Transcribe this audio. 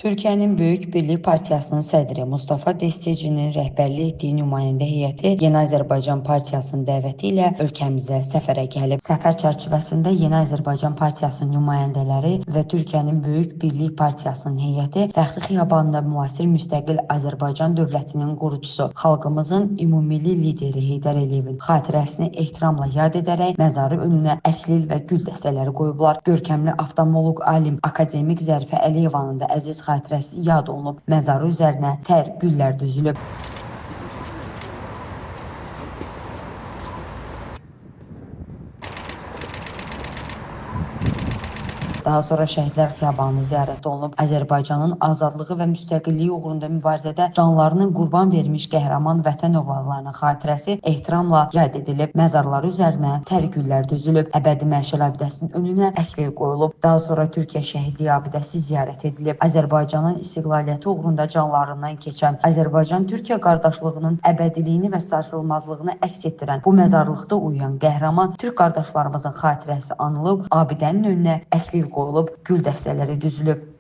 Türkiyənin Böyük Birlik Partiyasının sədri Mustafa Destecinin rəhbərlik etdiyi nümayəndə heyəti Yeni Azərbaycan Partiyasının dəvəti ilə ölkəmizə səfərə gəlib. Səfər çərçivəsində Yeni Azərbaycan Partiyasının nümayəndələri və Türkiyənin Böyük Birlik Partiyasının heyəti Fəxri Xiyabanında müasir müstəqil Azərbaycan dövlətinin qurucusu, xalqımızın ümumilli lideri Heydər Əliyevin xatirəsini ehtiramla yad edərək məzarı önünə əklil və gül dəstələri qoyublar. Görkəmli oftalmoloq alim akademik Zərifə Əliyevanın da əziz xatirəsi yad olunub. Məzarı üzərinə tər güllər düzülüb. Daha sonra Şəhidlər Xiyabanı ziyarət olunub. Azərbaycanın azadlığı və müstəqilliyi uğrunda mübarizədə canlarını qurban vermiş qəhrəman vətən övladlarının xatirəsi ehtiramla yad edilib. Məzarları üzərinə tər güllər düzülüb. Əbədi məşəl abidəsinin önünə əklil qoyulub. Daha sonra Türkiyə Şəhidliyi abidəsi ziyarət edilib. Azərbaycanın istiqlaliyyəti uğrunda canlarından keçən, Azərbaycan-Türkiyə qardaşlığının əbədiliyini və sarsılmazlığını əks etdirən bu məzarlıqda uyuyan qəhrəman Türk qardaşlarımızın xatirəsi anılıb, abidənin önünə əklil qoyulub, gül dəstələri düzülüb.